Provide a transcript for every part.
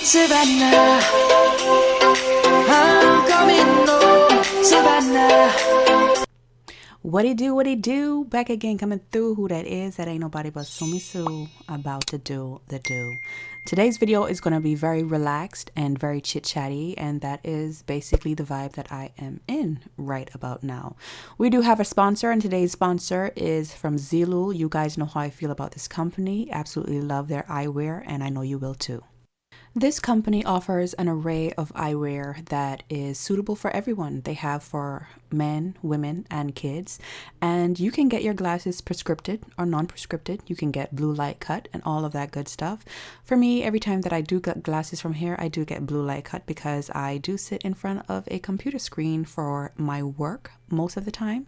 Savannah, I'm coming home, Savannah. What it do, what it do? Back again, coming through. Who that is? That ain't nobody but Sumi Sue, about to do the do. Today's video is going to be very relaxed and very chit-chatty, and that is basically the vibe that I am in right about now. We do have a sponsor, and today's sponsor is from Zeelool. You guys know how I feel about this company. Absolutely love their eyewear, and I know you will too. This company offers an array of eyewear that is suitable for everyone. They have for men, women, and kids. And you can get your glasses prescripted or non-prescripted. You can get blue light cut and all of that good stuff. For me, every time that I do get glasses from here, I do get blue light cut because I do sit in front of a computer screen for my work most of the time.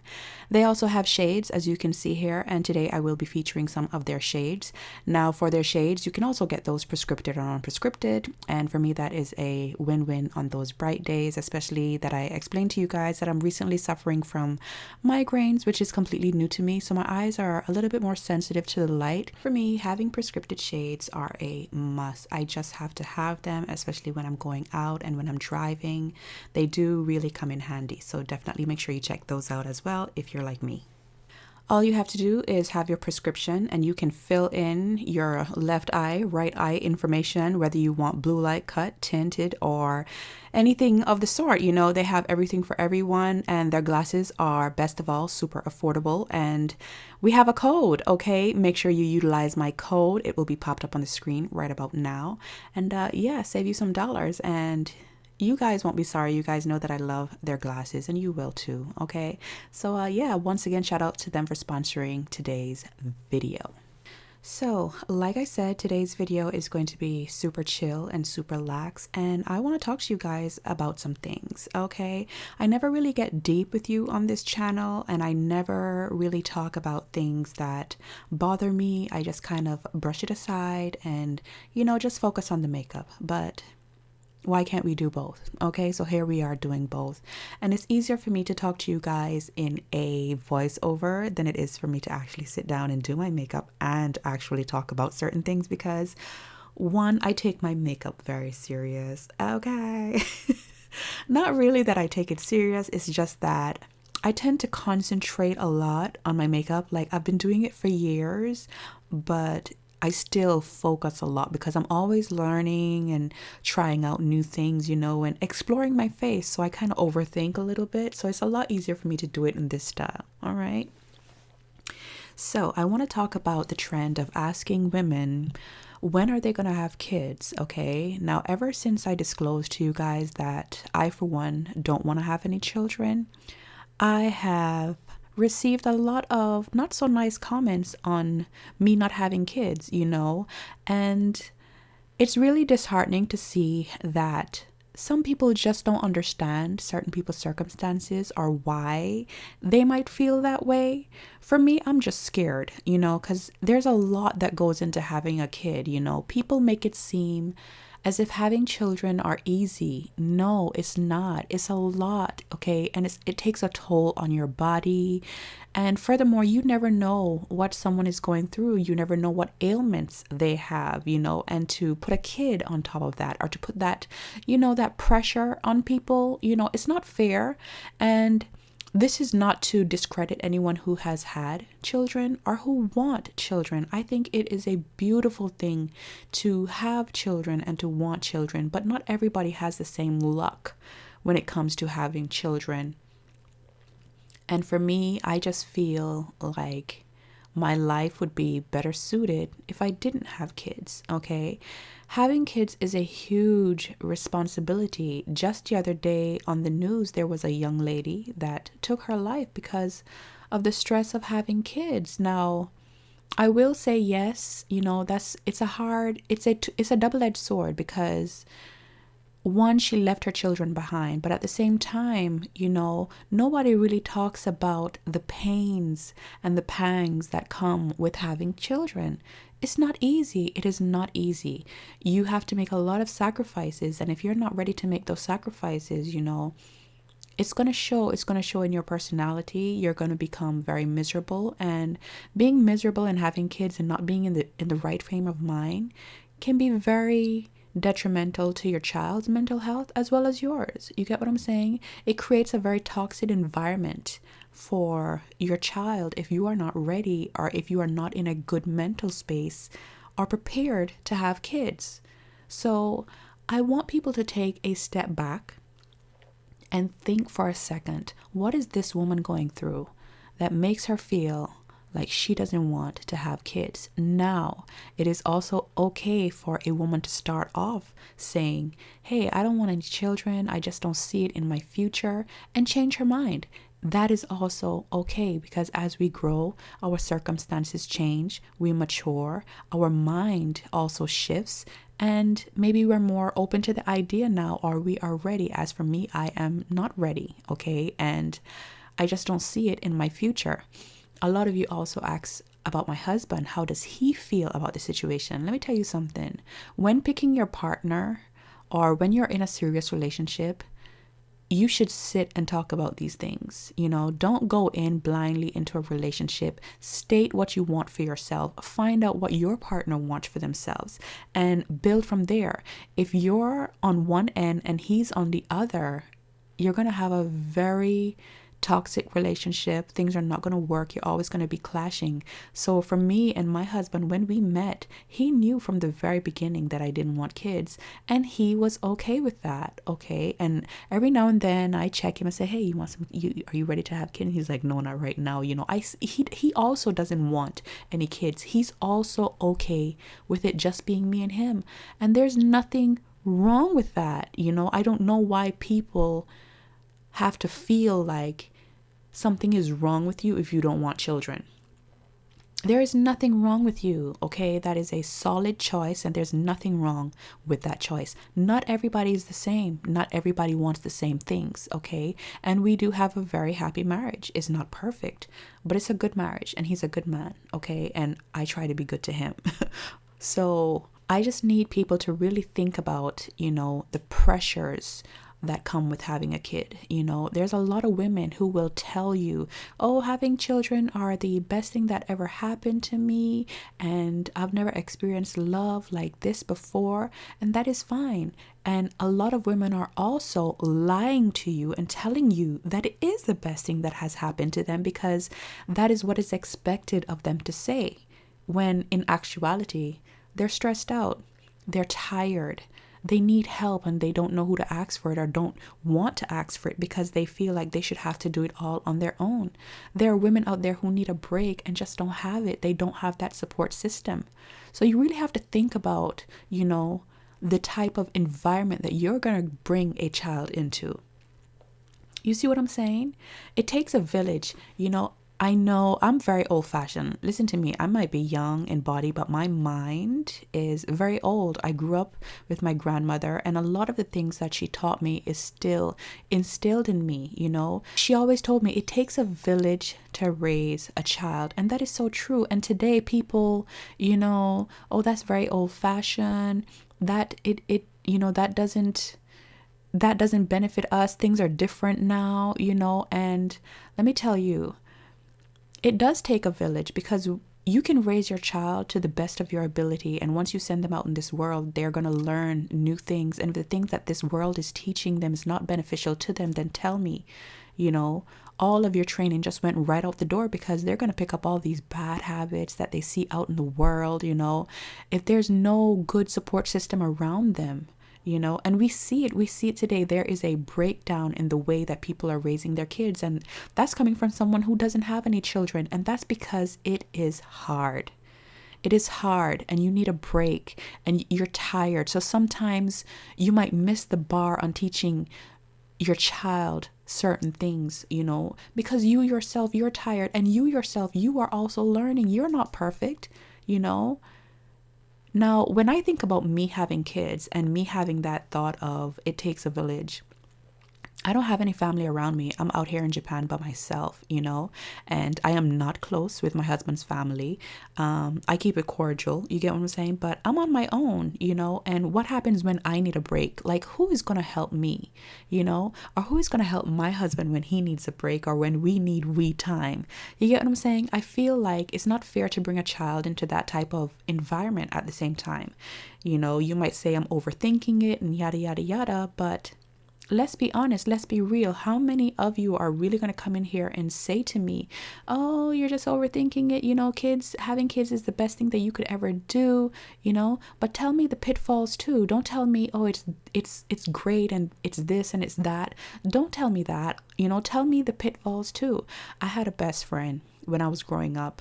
They also have shades, as you can see here, and today I will be featuring some of their shades. Now for their shades, you can also get those prescripted or non-prescripted, and for me that is a win-win on those bright days, especially that I explained to you guys that I'm recently suffering from migraines, which is completely new to me, so my eyes are a little bit more sensitive to the light. For me, having prescripted shades are a must. I just have to have them, especially when I'm going out and when I'm driving. They do really come in handy, so definitely make sure you check those out as well if you're like me. All you have to do is have your prescription, and you can fill in your left eye, right eye information, whether you want blue light cut, tinted, or anything of the sort. You know, they have everything for everyone, and their glasses are, best of all, super affordable. And we have a code, okay? Make sure you utilize my code. It will be popped up on the screen right about now. And yeah, save you some dollars, and you guys won't be sorry. You guys know that I love their glasses, and you will too, okay? So yeah, once again, shout out to them for sponsoring today's video. So like I said, today's video is going to be super chill and super lax, and I want to talk to you guys about some things, okay? I never really get deep with you on this channel, and I never really talk about things that bother me. I just kind of brush it aside and, you know, just focus on the makeup. But why can't we do both? Okay, so here we are doing both. And it's easier for me to talk to you guys in a voiceover than it is for me to actually sit down and do my makeup and actually talk about certain things, because one, I take my makeup very serious, okay? Not really that I take it serious, it's just that I tend to concentrate a lot on my makeup. Like, I've been doing it for years, but I still focus a lot because I'm always learning and trying out new things, you know, and exploring my face. So I kind of overthink a little bit. So it's a lot easier for me to do it in this style. All right. So I want to talk about the trend of asking women, when are they going to have kids? Okay. Now, ever since I disclosed to you guys that I, for one, don't want to have any children, I have received a lot of not so nice comments on me not having kids, you know, and it's really disheartening to see that some people just don't understand certain people's circumstances or why they might feel that way. For me, I'm just scared, you know, because there's a lot that goes into having a kid, you know. People make it seem as if having children are easy. No, it's not. It's a lot, okay? And it takes a toll on your body. And furthermore, you never know what someone is going through. You never know what ailments they have, you know, and to put a kid on top of that, or to put that, you know, that pressure on people, you know, it's not fair. And this is not to discredit anyone who has had children or who want children. I think it is a beautiful thing to have children and to want children, but not everybody has the same luck when it comes to having children. And for me, I just feel like my life would be better suited if I didn't have kids, okay? Having kids is a huge responsibility. Just the other day on the news, there was a young lady that took her life because of the stress of having kids. Now, I will say yes, you know, it's a double-edged sword, because one, she left her children behind, but at the same time, you know, nobody really talks about the pains and the pangs that come with having children. It's not easy. It is not easy. You have to make a lot of sacrifices, and if you're not ready to make those sacrifices, you know, it's going to show. It's going to show in your personality. You're going to become very miserable, and being miserable and having kids and not being in the right frame of mind can be very detrimental to your child's mental health as well as yours. You get what I'm saying? It creates a very toxic environment for your child if you are not ready, or if you are not in a good mental space or prepared to have kids. So I want people to take a step back and think for a second, what is this woman going through that makes her feel like she doesn't want to have kids? Now, it is also okay for a woman to start off saying, hey, I don't want any children, I just don't see it in my future, and change her mind. That is also okay, because as we grow, our circumstances change, we mature, our mind also shifts, and maybe we're more open to the idea now, or we are ready. As for me, I am not ready, okay? And I just don't see it in my future. A lot of you also ask about my husband. How does he feel about the situation? Let me tell you something. When picking your partner, or when you're in a serious relationship, you should sit and talk about these things. You know, don't go in blindly into a relationship. State what you want for yourself. Find out what your partner wants for themselves and build from there. If you're on one end and he's on the other, you're going to have a very toxic relationship. Things are not going to work. You're always going to be clashing. So for me and my husband, when we met, he knew from the very beginning that I didn't want kids, and he was okay with that. Okay. And every now and then I check him and say, hey, you want some, are you ready to have kids? And he's like, no, not right now. You know, he also doesn't want any kids. He's also okay with it just being me and him. And there's nothing wrong with that. You know, I don't know why people have to feel like something is wrong with you if you don't want children. There is nothing wrong with you, okay? That is a solid choice, and there's nothing wrong with that choice. Not everybody is the same. Not everybody wants the same things, okay? And we do have a very happy marriage. It's not perfect, but it's a good marriage, and he's a good man, okay? And I try to be good to him. So I just need people to really think about, you know, the pressures that come with having a kid. You know, there's a lot of women who will tell you, oh, having children are the best thing that ever happened to me, and I've never experienced love like this before, and that is fine. And a lot of women are also lying to you and telling you that it is the best thing that has happened to them, because that is what is expected of them to say, when in actuality they're stressed out, they're tired, they need help, and they don't know who to ask for it, or don't want to ask for it because they feel like they should have to do it all on their own. There are women out there who need a break and just don't have it. They don't have that support system. So you really have to think about, you know, the type of environment that you're going to bring a child into. You see what I'm saying? It takes a village. You know, I know I'm very old fashioned. Listen to me. I might be young in body, but my mind is very old. I grew up with my grandmother, and a lot of the things that she taught me is still instilled in me. You know, she always told me it takes a village to raise a child. And that is so true. And today people, you know, oh, that's very old fashioned. That you know, that doesn't benefit us. Things are different now, you know. And let me tell you, it does take a village, because you can raise your child to the best of your ability. And once you send them out in this world, they're going to learn new things. And if the things that this world is teaching them is not beneficial to them, then tell me, you know, all of your training just went right out the door, because they're going to pick up all these bad habits that they see out in the world, you know, if there's no good support system around them. You know, and we see it today. There is a breakdown in the way that people are raising their kids, and that's coming from someone who doesn't have any children. And that's because it is hard. It is hard, and you need a break, and you're tired. So sometimes you might miss the bar on teaching your child certain things, you know, because you yourself, you're tired, and you yourself, you are also learning. You're not perfect, you know. Now, when I think about me having kids and me having that thought of it takes a village, I don't have any family around me. I'm out here in Japan by myself, you know, and I am not close with my husband's family. I keep it cordial, you get what I'm saying? But I'm on my own, you know, and what happens when I need a break? Like, who is going to help me, you know, or who is going to help my husband when he needs a break or when we need we time? You get what I'm saying? I feel like it's not fair to bring a child into that type of environment at the same time. You know, you might say I'm overthinking it and yada, yada, yada, but let's be honest, let's be real. How many of you are really going to come in here and say to me, oh, you're just overthinking it, you know, having kids is the best thing that you could ever do, you know? But tell me the pitfalls too. Don't tell me, oh, it's great and it's this and it's that. Don't tell me that, you know, tell me the pitfalls too. I had a best friend when I was growing up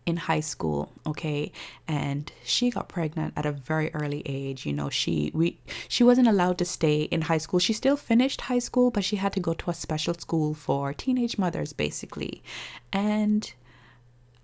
in high school, okay, and she got pregnant at a very early age. You know, she wasn't allowed to stay in high school. She still finished high school, but she had to go to a special school for teenage mothers, basically. And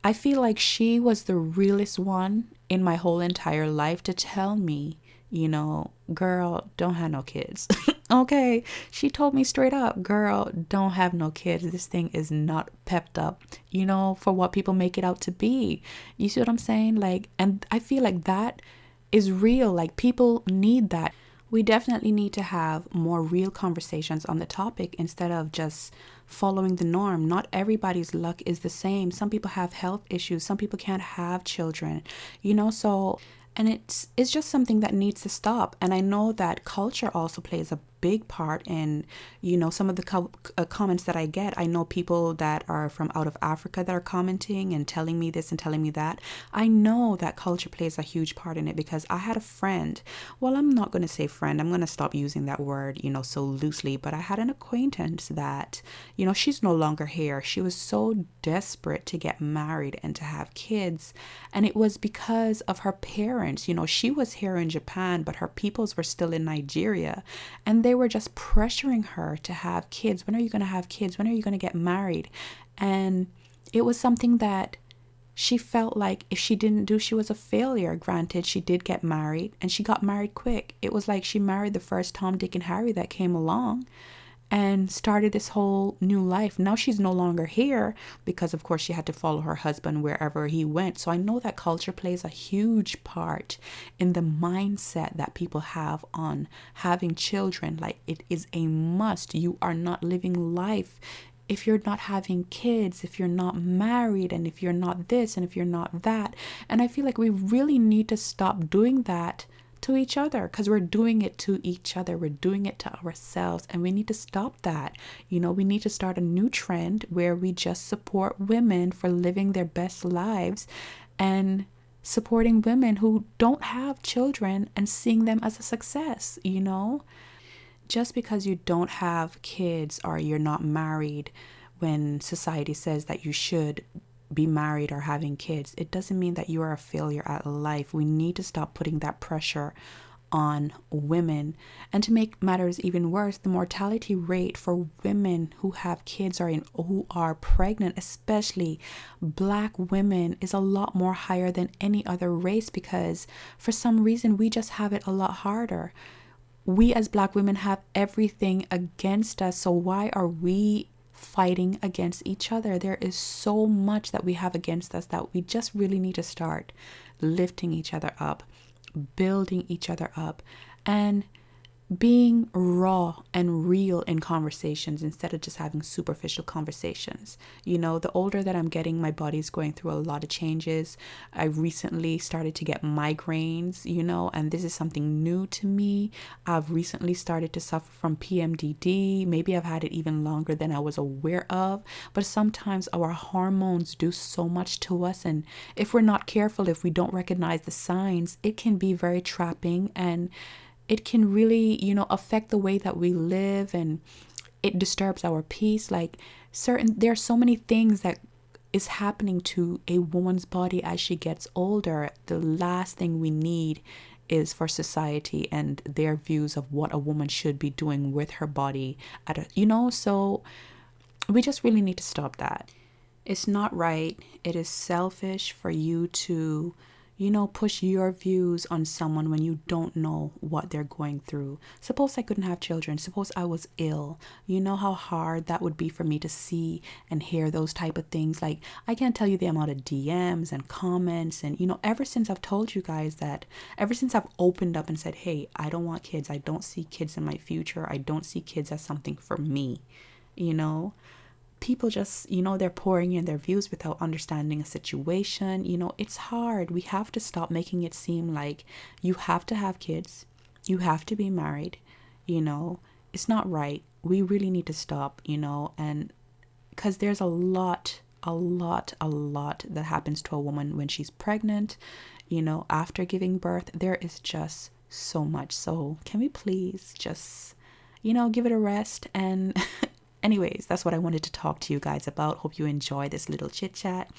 I feel like she was the realest one in my whole entire life to tell me, you know, girl, don't have no kids. Okay, she told me straight up, girl, don't have no kids. This thing is not pepped up, you know, for what people make it out to be. You see what I'm saying? Like, and I feel like that is real. Like, people need that. We definitely need to have more real conversations on the topic instead of just following the norm. Not everybody's luck is the same. Some people have health issues. Some people can't have children, you know, so, and it's just something that needs to stop. And I know that culture also plays a big part in, you know, some of the comments that I get. I know people that are from out of Africa that are commenting and telling me this and telling me that. I know that culture plays a huge part in it, because I had a friend, well, I'm not going to say friend, I'm going to stop using that word, you know, so loosely, but I had an acquaintance that, you know, she's no longer here. She was so desperate to get married and to have kids, and it was because of her parents. You know, she was here in Japan, but her peoples were still in Nigeria, and they were just pressuring her to have kids. When are you going to have kids? When are you going to get married? And it was something that she felt like if she didn't do, she was a failure. Granted, she did get married, and she got married quick. It was like she married the first Tom, Dick, and Harry that came along and started this whole new life. Now she's no longer here because, of course, she had to follow her husband wherever he went. So I know that culture plays a huge part in the mindset that people have on having children. Like, it is a must. You are not living life if you're not having kids, if you're not married, and if you're not this, and if you're not that. And I feel like we really need to stop doing that to each other, because we're doing it to each other. We're doing it to ourselves, and we need to stop that. You know, we need to start a new trend where we just support women for living their best lives and supporting women who don't have children and seeing them as a success. You know, just because you don't have kids or you're not married when society says that you should be married or having kids, it doesn't mean that you are a failure at life. We need to stop putting that pressure on women. And to make matters even worse, the mortality rate for women who have kids or who are pregnant, especially Black women, is a lot more higher than any other race, because for some reason we just have it a lot harder. We as Black women have everything against us, so why are we fighting against each other? There is so much that we have against us that we just really need to start lifting each other up, building each other up, and being raw and real in conversations instead of just having superficial conversations. You know, the older that I'm getting, my body's going through a lot of changes. I recently started to get migraines, you know, and this is something new to me. I've recently started to suffer from PMDD. Maybe I've had it even longer than I was aware of, but sometimes our hormones do so much to us, and if we're not careful, if we don't recognize the signs, it can be very trapping, and it can really, you know, affect the way that we live, and it disturbs our peace. Like, there are so many things that is happening to a woman's body as she gets older. The last thing we need is for society and their views of what a woman should be doing with her body you know, so we just really need to stop that. It's not right. It is selfish for you to, you know, push your views on someone when you don't know what they're going through. Suppose I couldn't have children. Suppose I was ill. You know how hard that would be for me to see and hear those type of things. Like, I can't tell you the amount of DMs and comments. And, you know, ever since I've told you guys that, ever since I've opened up and said, hey, I don't want kids. I don't see kids in my future. I don't see kids as something for me, you know. People just, you know, they're pouring in their views without understanding a situation. You know, it's hard. We have to stop making it seem like you have to have kids, you have to be married, you know. It's not right. We really need to stop, you know, and because there's a lot that happens to a woman when she's pregnant, you know, after giving birth. There is just so much. So can we please just, you know, give it a rest? And anyways, that's what I wanted to talk to you guys about. Hope you enjoy this little chit chat.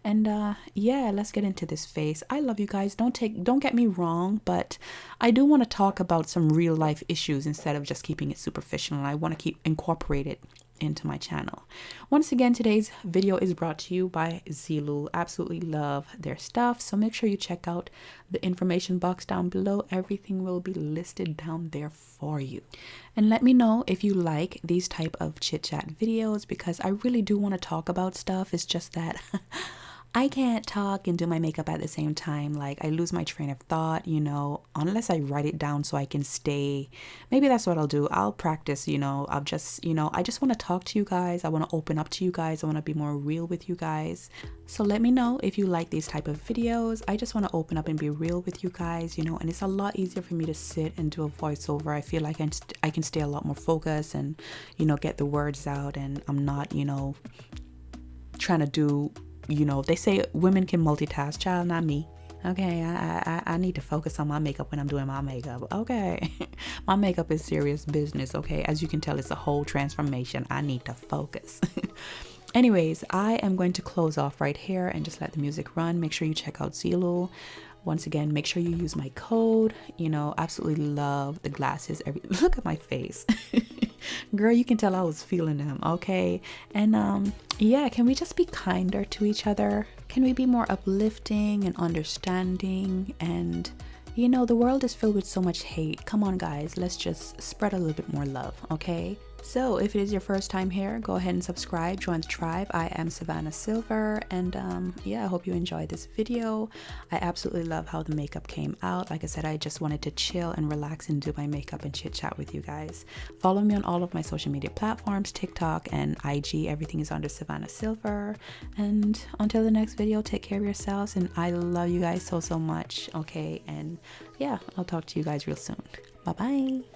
And yeah, let's get into this face. I love you guys. Don't get me wrong, but I do want to talk about some real life issues instead of just keeping it superficial. And I want to incorporate it into my channel. Once again, today's video is brought to you by Zeelool. Absolutely love their stuff, so make sure you check out the information box down below. Everything will be listed down there for you. And let me know if you like these type of chit chat videos, because I really do want to talk about stuff. It's just that I can't talk and do my makeup at the same time. Like, I lose my train of thought, you know, unless I write it down so I can stay. Maybe that's what I'll do. I'll practice, you know. I'll just, you know, I just want to talk to you guys. I want to open up to you guys. I want to be more real with you guys. So let me know if you like these type of videos. I just want to open up and be real with you guys, you know, and it's a lot easier for me to sit and do a voiceover. I feel like I can stay a lot more focused and, you know, get the words out, and I'm not, you know, trying to do, you know, they say women can multitask. Child, not me. Okay, I need to focus on my makeup when I'm doing my makeup. Okay, my makeup is serious business. Okay, as you can tell, it's a whole transformation. I need to focus. Anyways, I am going to close off right here and just let the music run. Make sure you check out Zeelool. Once again, make sure you use my code. You know, absolutely love the glasses. Look at my face. Girl, you can tell I was feeling them, okay? And yeah, can we just be kinder to each other? Can we be more uplifting and understanding? And you know, the world is filled with so much hate. Come on, guys, let's just spread a little bit more love, okay? So if it is your first time here, go ahead and subscribe, join the tribe. I am Savannah Sylver, and yeah, I hope you enjoyed this video. I absolutely love how the makeup came out. Like I said, I just wanted to chill and relax and do my makeup and chit chat with you guys. Follow me on all of my social media platforms, TikTok and IG. Everything is under Savannah Sylver. And until the next video, take care of yourselves, and I love you guys so much, okay? And yeah, I'll talk to you guys real soon. Bye bye.